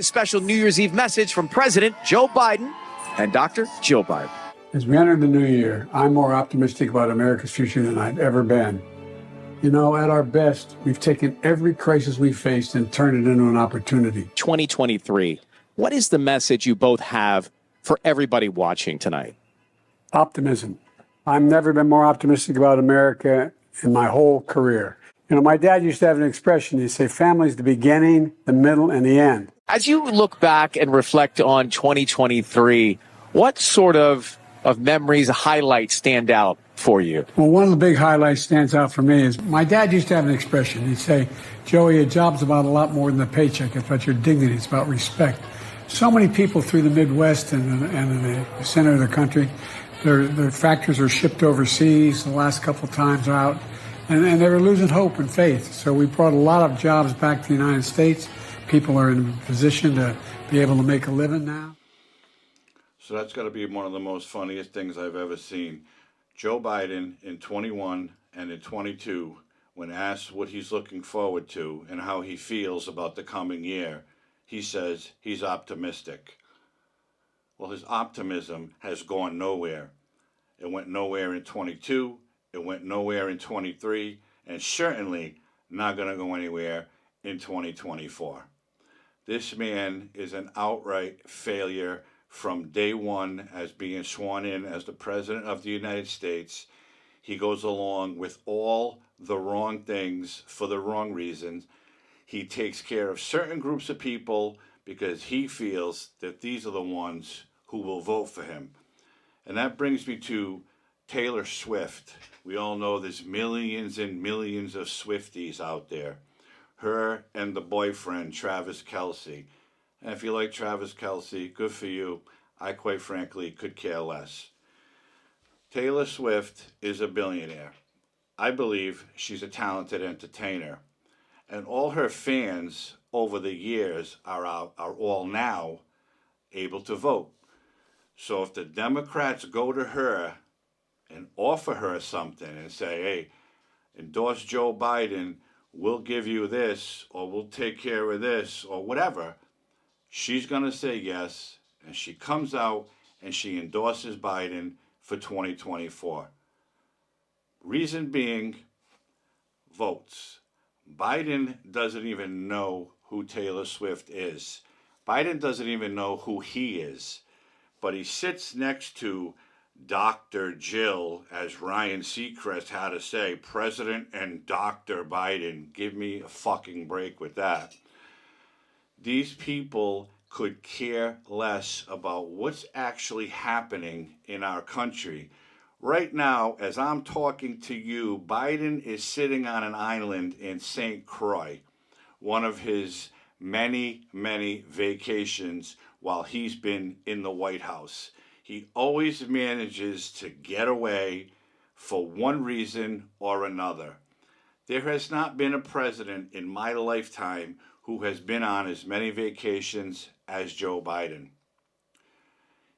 A special New Year's Eve message from President Joe Biden and Dr. Jill Biden. As we enter the new year, I'm more optimistic about America's future than I've ever been. You know, at our best, we've taken every crisis we've faced and turned it into an opportunity. 2023. What is the message you both have for everybody watching tonight? Optimism. I've never been more optimistic about America in my whole career. You know, my dad used to have an expression. He'd say, family's the beginning, the middle, and the end. As you look back and reflect on 2023, what sort of memories, highlights stand out for you? Well, one of the big highlights stands out for me is my dad used to have an expression. He'd say, Joey, a job's about a lot more than a paycheck. It's about your dignity. It's about respect. So many people through the Midwest and in the center of the country, their factories are shipped overseas the last couple of times out, and they were losing hope and faith. So we brought a lot of jobs back to the United States. People are in a position to be able to make a living now. So that's got to be one of the most funniest things I've ever seen. Joe Biden in 21 and in 22, when asked what he's looking forward to and how he feels about the coming year, he says he's optimistic. Well, his optimism has gone nowhere. It went nowhere in 22, it went nowhere in 23, and certainly not going to go anywhere in 2024. This man is an outright failure from day one as being sworn in as the President of the United States. He goes along with all the wrong things for the wrong reasons. He takes care of certain groups of people because he feels that these are the ones who will vote for him. And that brings me to Taylor Swift. We all know there's millions and millions of Swifties out there. Her and the boyfriend, Travis Kelce. And if you like Travis Kelce, good for you. I, quite frankly, could care less. Taylor Swift is a billionaire. I believe she's a talented entertainer. And all her fans over the years are all now able to vote. So if the Democrats go to her and offer her something and say, hey, endorse Joe Biden, we'll give you this, or we'll take care of this, or whatever, she's going to say yes, and she comes out and she endorses Biden for 2024. Reason being, votes. Biden doesn't even know who Taylor Swift is. Biden doesn't even know who he is. But he sits next to Dr. Jill, as Ryan Seacrest had to say, President and Dr. Biden. Give me a fucking break with that. These people could care less about what's actually happening in our country. Right now, as I'm talking to you, Biden is sitting on an island in St. Croix, one of his many, many vacations while he's been in the White House. He always manages to get away for one reason or another. There has not been a president in my lifetime who has been on as many vacations as Joe Biden.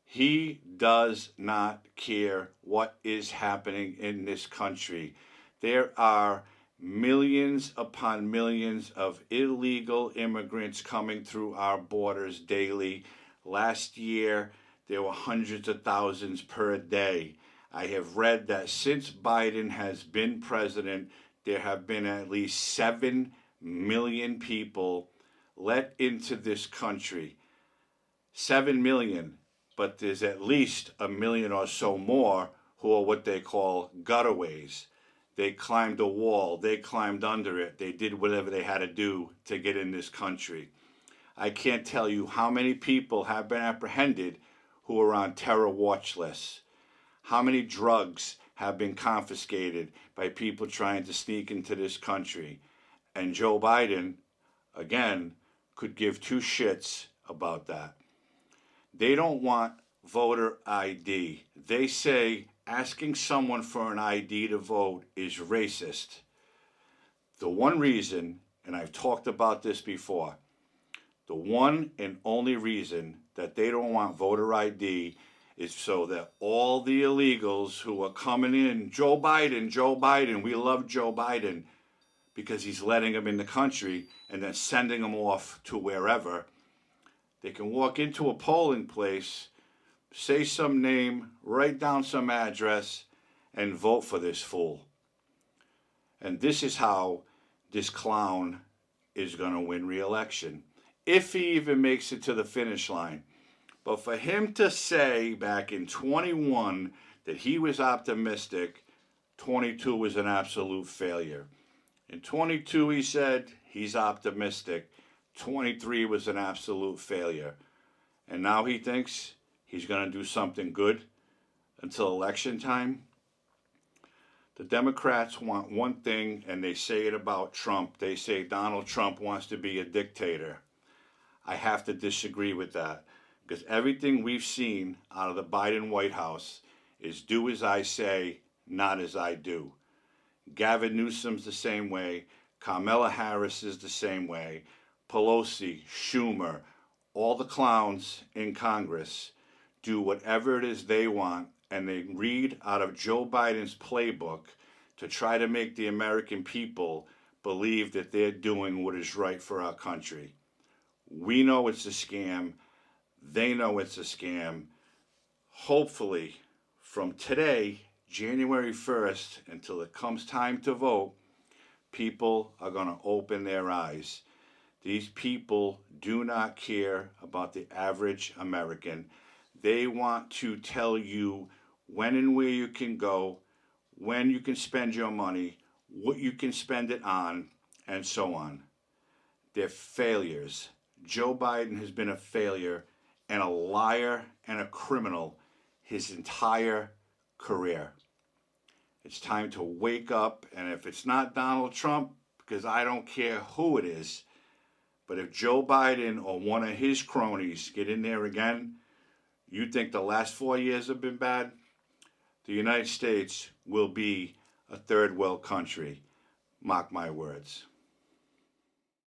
He does not care what is happening in this country. There are millions upon millions of illegal immigrants coming through our borders daily. Last year, there were hundreds of thousands per day. I have read that since Biden has been president, there have been at least 7 million people let into this country. 7 million, but there's at least 1 million or so more who are what they call gutaways. They climbed a wall, they climbed under it, they did whatever they had to do to get in this country. I can't tell you how many people have been apprehended who are on terror watch lists. How many drugs have been confiscated by people trying to sneak into this country. And Joe Biden, again, could give two shits about that. They don't want voter ID. They say asking someone for an ID to vote is racist. The one reason, and I've talked about this before, the one and only reason that they don't want voter ID is so that all the illegals who are coming in, Joe Biden, we love Joe Biden, because he's letting them in the country and then sending them off to wherever, They can walk into a polling place, say some name, write down some address, and vote for this fool. And this is how this clown is going to win re-election, if he even makes it to the finish line. But for him to say back in 21 that he was optimistic, 22 was an absolute failure. In 22, he said he's optimistic. 23 was an absolute failure. And now he thinks he's going to do something good until election time. The Democrats want one thing, and they say it about Trump. They say Donald Trump wants to be a dictator. I have to disagree with that, because everything we've seen out of the Biden White House is do as I say, not as I do. Gavin Newsom's the same way. Kamala Harris is the same way. Pelosi, Schumer, all the clowns in Congress do whatever it is they want, and they read out of Joe Biden's playbook to try to make the American people believe that they're doing what is right for our country. We know it's a scam. They know it's a scam. Hopefully, from today, January 1st, until it comes time to vote, people are going to open their eyes. These people do not care about the average American. They want to tell you when and where you can go, when you can spend your money, what you can spend it on, and so on. They're failures. Joe Biden has been a failure and a liar and a criminal his entire career. It's time to wake up, and if it's not Donald Trump, because I don't care who it is, but if Joe Biden or one of his cronies get in there again, you think the last 4 years have been bad? The United States will be a third world country. Mark my words.